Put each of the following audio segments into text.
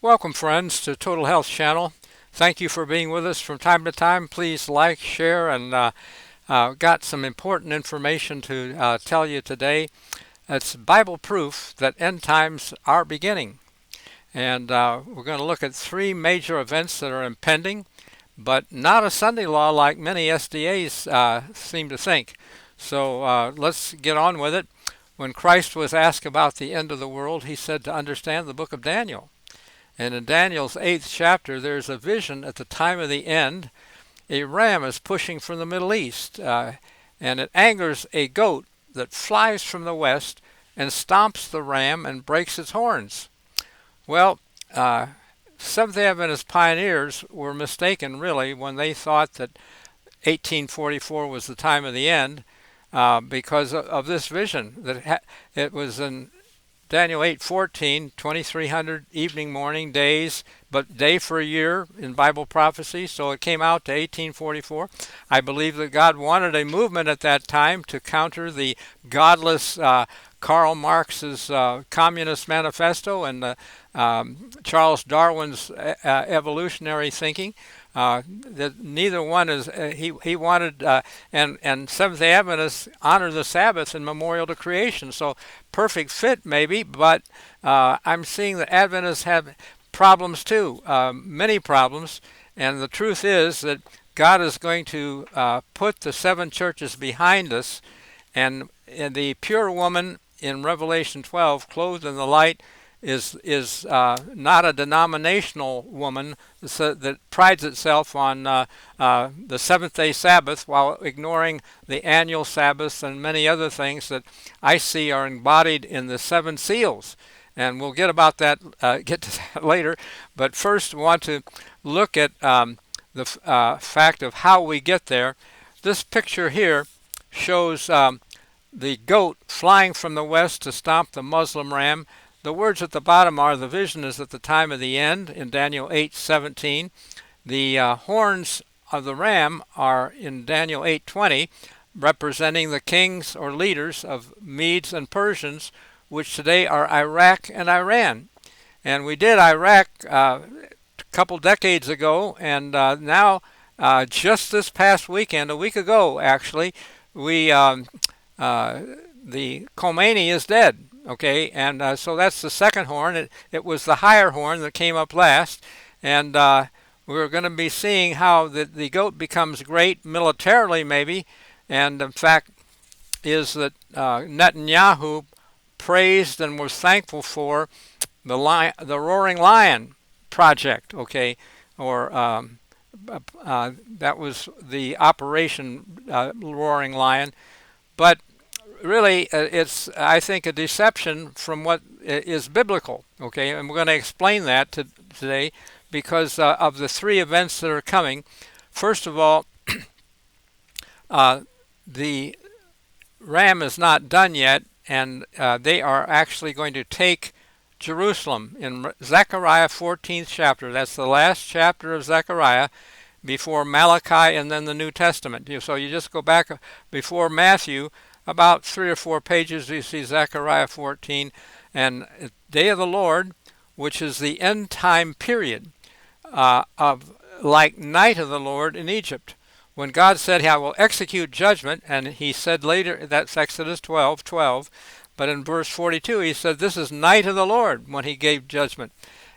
Welcome, friends, to Total Health Channel. Thank you for being with us from time to time. Please like, share, and got some important information to tell you today. It's Bible proof that end times are beginning. And we're going to look at three major events that are impending, but not a Sunday law like many SDAs seem to think. So let's get on with it. When Christ was asked about the end of the world, he said to understand the book of Daniel. And in Daniel's 8th chapter, there's a vision at the time of the end. A ram is pushing from the Middle East, and it angers a goat that flies from the west and stomps the ram and breaks its horns. Well, Seventh-day Adventist pioneers were mistaken, really, when they thought that 1844 was the time of the end because of this vision. It was in Daniel 8:14, 2300 evening, morning, days, but day for a year in Bible prophecy, so it came out to 1844. I believe that God wanted a movement at that time to counter the godless Karl Marx's Communist Manifesto and Charles Darwin's evolutionary thinking. That neither one is he wanted and Seventh-day Adventists honor the Sabbath in memorial to creation, so perfect fit maybe, but I'm seeing that Adventists have problems too, many problems, and the truth is that God is going to put the seven churches behind us, and the pure woman in Revelation 12, clothed in the light, is not a denominational woman that prides itself on the seventh-day Sabbath while ignoring the annual Sabbaths and many other things that I see are embodied in the seven seals. And we'll get to that later. But first, we want to look at the fact of how we get there. This picture here shows the goat flying from the west to stomp the Muslim ram. The words at the bottom are, the vision is at the time of the end in Daniel 8:17. The horns of the ram are in Daniel 8:20, representing the kings or leaders of Medes and Persians, which today are Iraq and Iran. And we did Iraq a couple decades ago, and now just this past weekend, a week ago actually, the Khomeini is dead. Okay, and so that's the second horn. It was the higher horn that came up last, and we're going to be seeing how the goat becomes great militarily, maybe, and in fact is that Netanyahu praised and was thankful for the Roaring Lion project. Okay, or that was the Operation Roaring Lion, but really, it's, I think, a deception from what is biblical, okay? And we're going to explain that today because of the three events that are coming. First of all, the ram is not done yet, and they are actually going to take Jerusalem. In Zechariah 14th chapter, that's the last chapter of Zechariah, before Malachi and then the New Testament. So you just go back before Matthew, about 3 or 4 pages, you see Zechariah 14, and Day of the Lord, which is the end time period of like night of the Lord in Egypt. When God said, I will execute judgment, and he said later, that's Exodus 12:12, but in verse 42 he said, this is night of the Lord when he gave judgment.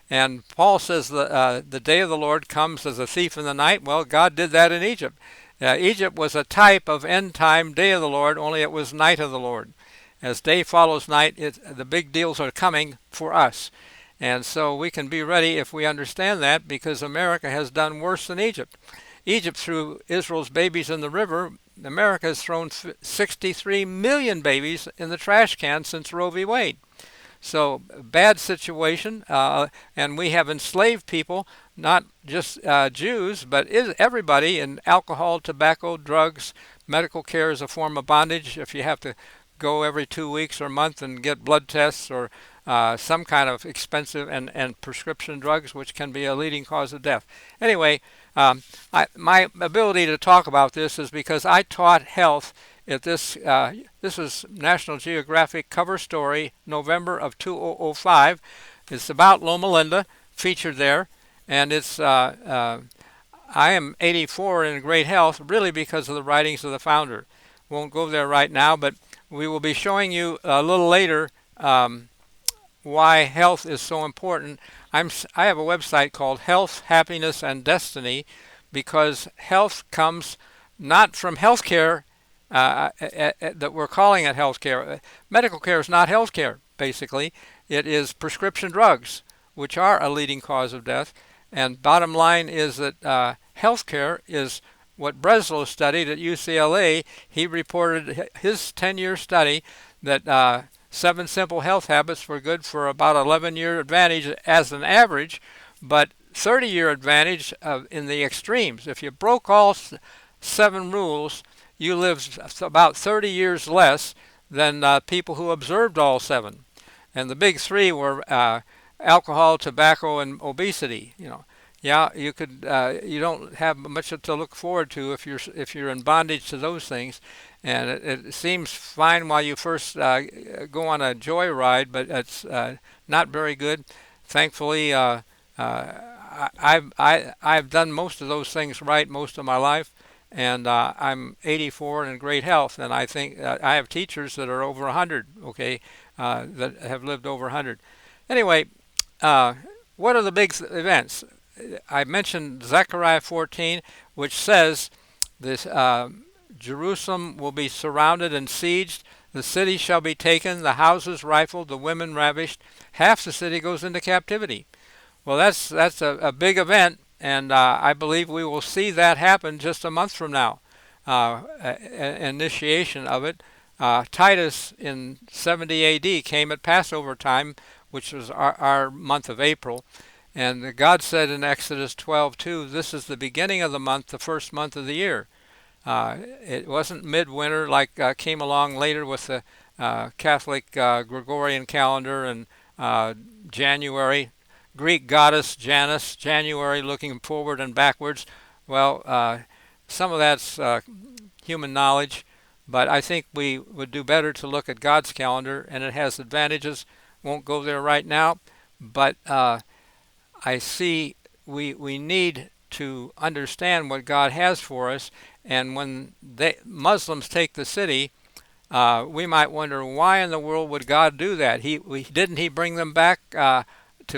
And Paul says the day of the Lord comes as a thief in the night. Well, God did that in Egypt. Egypt was a type of end-time day of the Lord, only it was night of the Lord. As day follows night, the big deals are coming for us. And so we can be ready if we understand that, because America has done worse than Egypt. Egypt threw Israel's babies in the river. America has thrown 63 million babies in the trash can since Roe v. Wade. So, bad situation, and we have enslaved people, not just Jews, but everybody in alcohol, tobacco, drugs. Medical care is a form of bondage. If you have to go every 2 weeks or a month and get blood tests or some kind of expensive and prescription drugs, which can be a leading cause of death. Anyway, my ability to talk about this is because I taught health at this was National Geographic cover story, November of 2005. It's about Loma Linda, featured there, and it's I am 84 and in great health, really because of the writings of the founder. Won't go there right now, but we will be showing you a little later why health is so important. I have a website called Health, Happiness, and Destiny, because health comes not from healthcare that we're calling it healthcare. Medical care is not healthcare, basically. It is prescription drugs, which are a leading cause of death. And bottom line is that healthcare is what Breslow studied at UCLA. He reported his 10-year study that 7 simple health habits were good for about 11-year advantage as an average, but 30-year advantage in the extremes. If you broke all 7 rules, you lived about 30 years less than people who observed all 7. And the big 3 were alcohol, tobacco, and obesity. Yeah, you could. You don't have much to look forward to if you're in bondage to those things, and it seems fine while you first go on a joyride, but it's not very good. Thankfully, I've done most of those things right most of my life, and I'm 84 and in great health, and I think I have teachers that are over 100. Okay, that have lived over 100. Anyway, what are the big events? I mentioned Zechariah 14, which says this Jerusalem will be surrounded and sieged. The city shall be taken, the houses rifled, the women ravished. Half the city goes into captivity. Well, that's a big event, and I believe we will see that happen just a month from now. Initiation of it. Titus in 70 A.D. came at Passover time, which was our month of April. And God said in Exodus 12:2, this is the beginning of the month, the first month of the year. It wasn't midwinter like came along later with the Catholic Gregorian calendar and January. Greek goddess Janus, January looking forward and backwards. Well, some of that's human knowledge, but I think we would do better to look at God's calendar, and it has advantages. Won't go there right now, but I see we need to understand what God has for us, and when Muslims take the city, we might wonder why in the world would God do that? Didn't He bring them back to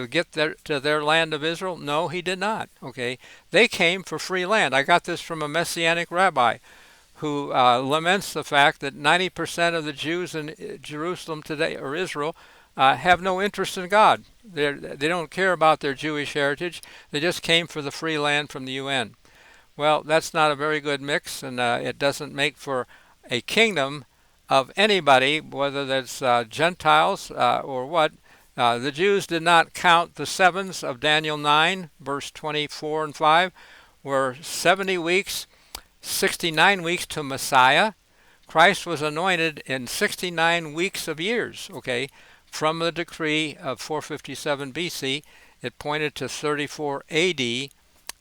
get to their land of Israel? No, He did not. Okay, they came for free land. I got this from a Messianic rabbi who laments the fact that 90% of the Jews in Jerusalem today, or Israel, have no interest in God. They don't care about their Jewish heritage. They just came for the free land from the UN. Well, that's not a very good mix, and it doesn't make for a kingdom of anybody, whether that's Gentiles or what. The Jews did not count the sevens of Daniel 9, verse 24 and 5, where 70 weeks, 69 weeks to Messiah. Christ was anointed in 69 weeks of years, okay? From the decree of 457 BC, it pointed to 34 AD,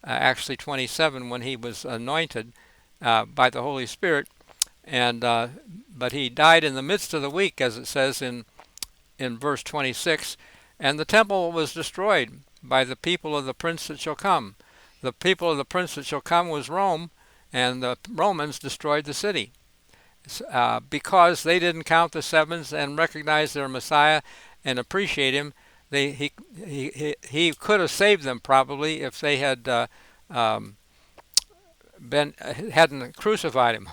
actually 27 when he was anointed by the Holy Spirit, and but he died in the midst of the week, as it says in verse 26, and the temple was destroyed by the people of the prince that shall come. The people of the prince that shall come was Rome, and the Romans destroyed the city. Because they didn't count the sevens and recognize their Messiah and appreciate him, he could have saved them probably if they had hadn't crucified him.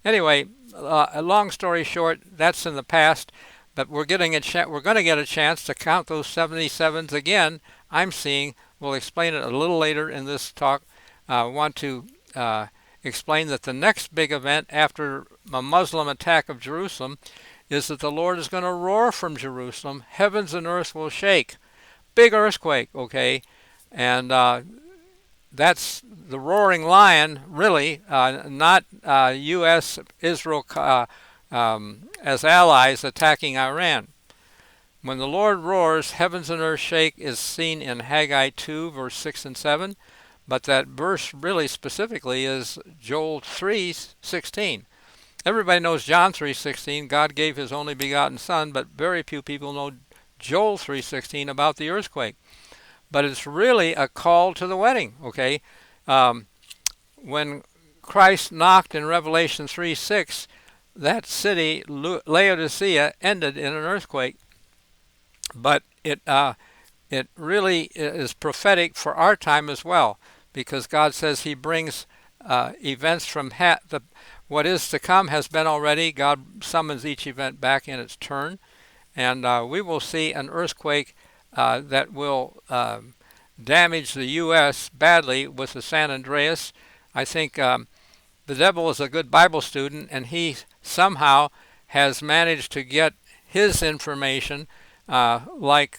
Anyway, a long story short, that's in the past, but we're going to get a chance to count those 77s again. I'm seeing. We'll explain it a little later in this talk. I want to explain that the next big event after a Muslim attack of Jerusalem is that the Lord is going to roar from Jerusalem. Heavens and earth will shake. Big earthquake, okay? And that's the roaring lion, really, not U.S., Israel as allies attacking Iran. When the Lord roars, heavens and earth shake is seen in Haggai 2, verse 6 and 7. But that verse really specifically is Joel 3:16. Everybody knows John 3:16. God gave his only begotten son, but very few people know Joel 3:16 about the earthquake. but it's really a call to the wedding. Okay, um, when Christ knocked in Revelation 3:6, that city Laodicea ended in an earthquake, but it really is prophetic for our time as well, because God says He brings events from what is to come has been already. God summons each event back in its turn, and we will see an earthquake that will damage the U.S. badly with the San Andreas. I think the devil is a good Bible student, and he somehow has managed to get his information, like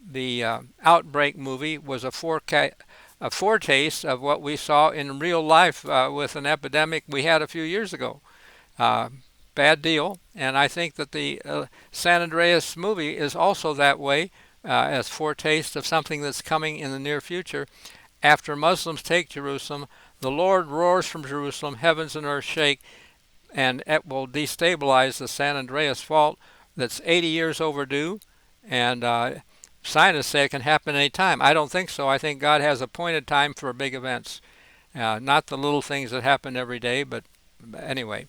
the Outbreak movie was a foretaste of what we saw in real life with an epidemic we had a few years ago. Uh, Bad deal, and I think that the San Andreas movie is also that way, as foretaste of something that's coming in the near future. After Muslims take Jerusalem, the Lord roars from Jerusalem, heavens and earth shake, and it will destabilize the San Andreas fault that's 80 years overdue, and scientists say it can happen any time. I don't think so. I think God has appointed time for big events, not the little things that happen every day, but anyway.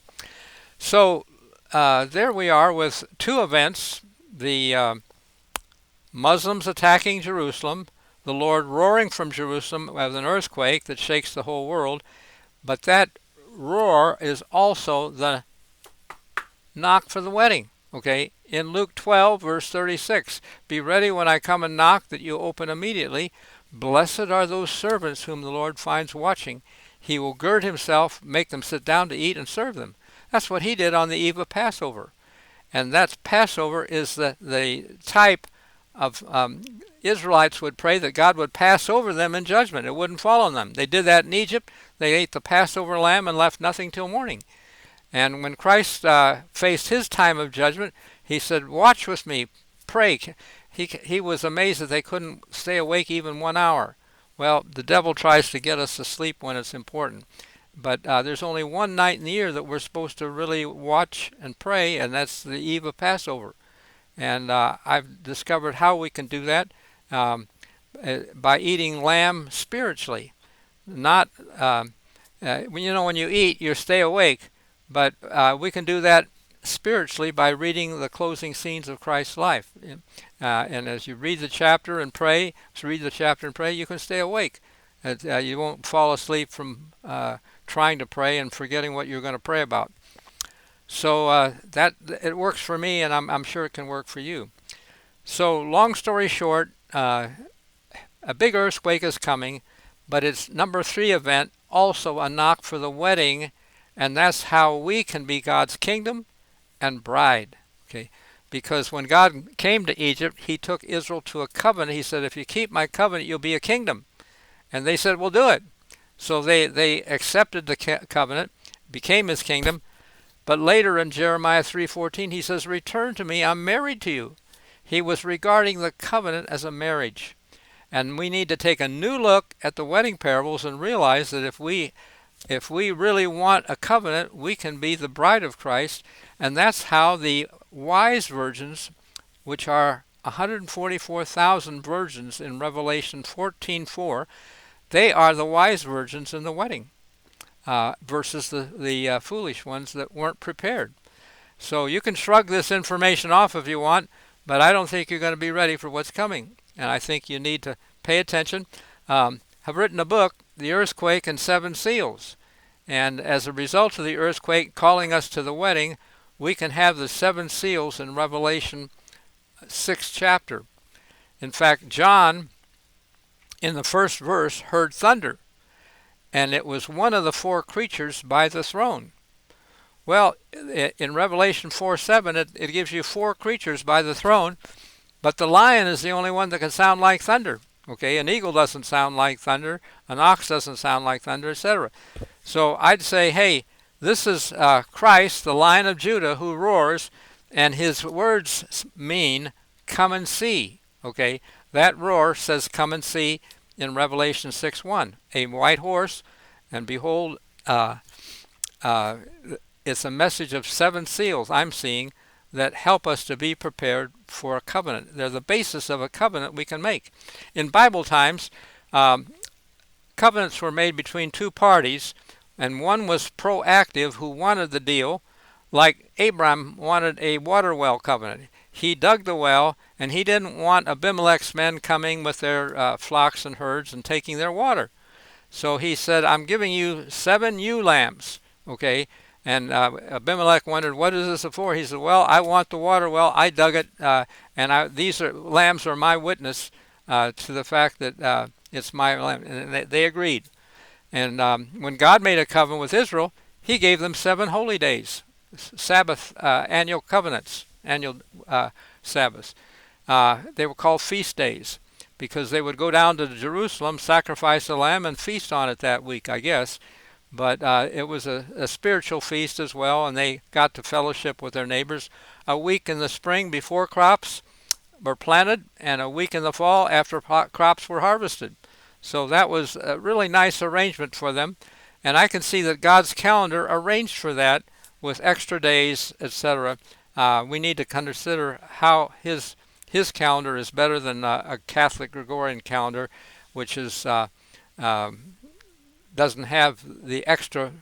So there we are with two events, the Muslims attacking Jerusalem, the Lord roaring from Jerusalem with an earthquake that shakes the whole world, but that roar is also the knock for the wedding. Okay, in Luke 12, verse 36, be ready when I come and knock that you open immediately. Blessed are those servants whom the Lord finds watching. He will gird himself, make them sit down to eat, and serve them. That's what he did on the eve of Passover. And that's Passover is the type of Israelites would pray that God would pass over them in judgment. It wouldn't fall on them. They did that in Egypt. They ate the Passover lamb and left nothing till morning. And when Christ faced his time of judgment, he said, watch with me, pray. He was amazed that they couldn't stay awake even 1 hour. Well, the devil tries to get us to sleep when it's important. But there's only one night in the year that we're supposed to really watch and pray, and that's the eve of Passover. And I've discovered how we can do that by eating lamb spiritually. Not, when you eat, you stay awake, but we can do that spiritually by reading the closing scenes of Christ's life. And as you read the chapter and pray, you can stay awake. You won't fall asleep from trying to pray and forgetting what you're going to pray about. So that it works for me, and I'm sure it can work for you. So long story short, a big earthquake is coming, but it's number 3 event, also a knock for the wedding, and that's how we can be God's kingdom and bride. Okay, because when God came to Egypt, he took Israel to a covenant. He said, if you keep my covenant, you'll be a kingdom. And they said, we'll do it. So they accepted the covenant, became his kingdom. But later in Jeremiah 3:14, he says, return to me, I'm married to you. He was regarding the covenant as a marriage. And we need to take a new look at the wedding parables and realize that if we really want a covenant, we can be the bride of Christ. And that's how the wise virgins, which are 144,000 virgins in Revelation 14:4, they are the wise virgins in the wedding, versus the foolish ones that weren't prepared. So you can shrug this information off if you want, but I don't think you're going to be ready for what's coming. And I think you need to pay attention. I've written a book, The Earthquake and 7 Seals. And as a result of the earthquake calling us to the wedding, we can have the 7 seals in Revelation 6th chapter. In fact, John, in the first verse, heard thunder, and it was one of the 4 creatures by the throne. Well, in Revelation 4:7, it gives you 4 creatures by the throne, but the lion is the only one that can sound like thunder. Okay, an eagle doesn't sound like thunder, an ox doesn't sound like thunder, etc. So I'd say, hey, this is Christ, the Lion of Judah, who roars, and his words mean, come and see. Okay, that roar says, come and see in Revelation 6:1. A white horse, and behold, it's a message of 7 seals I'm seeing that help us to be prepared for a covenant. They're the basis of a covenant we can make. In Bible times, covenants were made between two parties, and one was proactive who wanted the deal, like Abram wanted a water well covenant. He dug the well, and he didn't want Abimelech's men coming with their flocks and herds and taking their water. So he said, I'm giving you 7 ewe lambs, okay? And Abimelech wondered, what is this for? He said, well, I want the water well. I dug it, and these lambs are my witness to the fact that it's my lamb. And they agreed. And when God made a covenant with Israel, he gave them 7 holy days, Sabbath, annual covenants, annual Sabbaths. They were called feast days because they would go down to Jerusalem, sacrifice a lamb, and feast on it that week, I guess. But it was a spiritual feast as well, and they got to fellowship with their neighbors. A week in the spring before crops were planted, and a week in the fall after crops were harvested. So that was a really nice arrangement for them. And I can see that God's calendar arranged for that with extra days, etc. We need to consider how his calendar is better than a Catholic Gregorian calendar, which is doesn't have the extra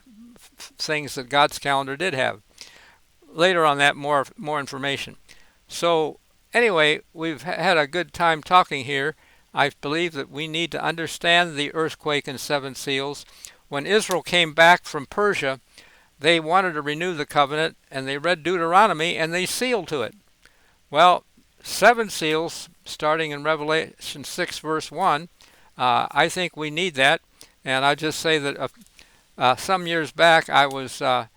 things that God's calendar did have. Later on that, more information. So anyway, we've had a good time talking here. I believe that we need to understand the earthquake and 7 seals. When Israel came back from Persia, they wanted to renew the covenant, and they read Deuteronomy, and they sealed to it. Well, 7 seals, starting in Revelation 6, verse 1, I think we need that. And I just say that some years back, I was at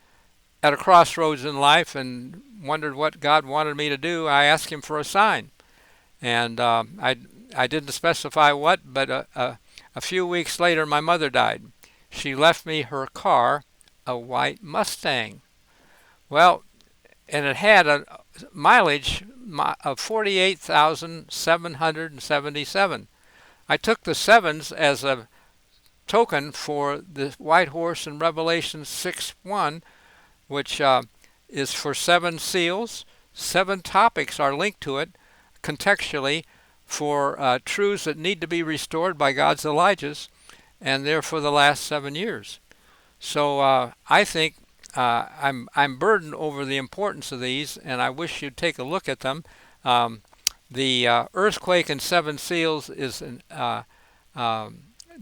a crossroads in life and wondered what God wanted me to do. I asked him for a sign. And I didn't specify what, but a few weeks later, my mother died. She left me her car, a white Mustang. Well, and it had a mileage of 48,777. I took the 7s as a token for the white horse in Revelation 6:1, which is for 7 seals. 7 topics are linked to it contextually for truths that need to be restored by God's Elijahs, and they're for the last 7 years. So I think I'm burdened over the importance of these, and I wish you'd take a look at them. The earthquake and 7 seals is an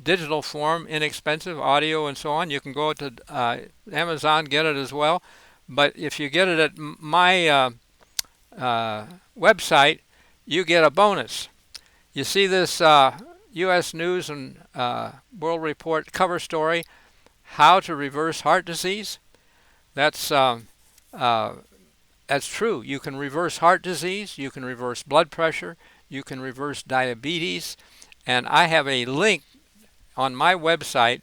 digital form, inexpensive, audio and so on. You can go to Amazon, get it as well. But if you get it at my website, you get a bonus. You see this U.S. News and World Report cover story, How to Reverse Heart Disease. That's true. You can reverse heart disease. You can reverse blood pressure. You can reverse diabetes. And I have a link on my website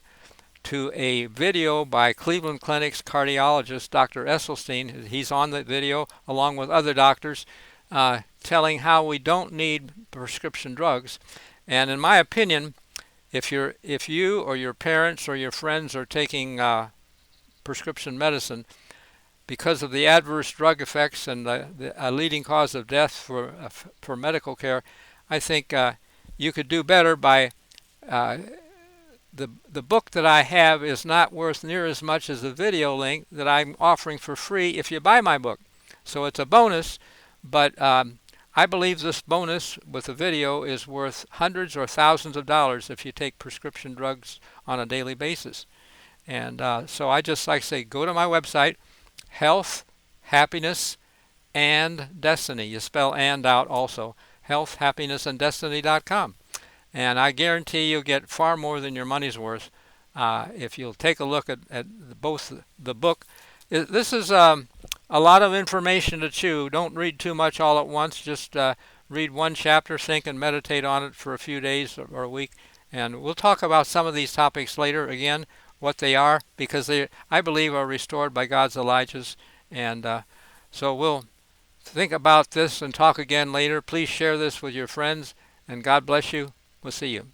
to a video by Cleveland Clinic's cardiologist, Dr. Esselstyn. He's on the video along with other doctors telling how we don't need prescription drugs. And in my opinion, if you or your parents or your friends are taking prescription medicine, because of the adverse drug effects and a leading cause of death for medical care, I think you could do better by the book that I have is not worth near as much as the video link that I'm offering for free if you buy my book. So it's a bonus, but I believe this bonus with the video is worth hundreds or thousands of dollars if you take prescription drugs on a daily basis. And so I just like to say, go to my website, Health, Happiness, and Destiny. You spell "and" out also. healthhappinessandDestiny.com. And I guarantee you'll get far more than your money's worth if you'll take a look at both the book. This is a lot of information to chew. Don't read too much all at once. Just read one chapter, think and meditate on it for a few days or a week. And we'll talk about some of these topics later again, what they are, because they, I believe, are restored by God's Elijahs. And so we'll think about this and talk again later. Please share this with your friends, and God bless you. We'll see you.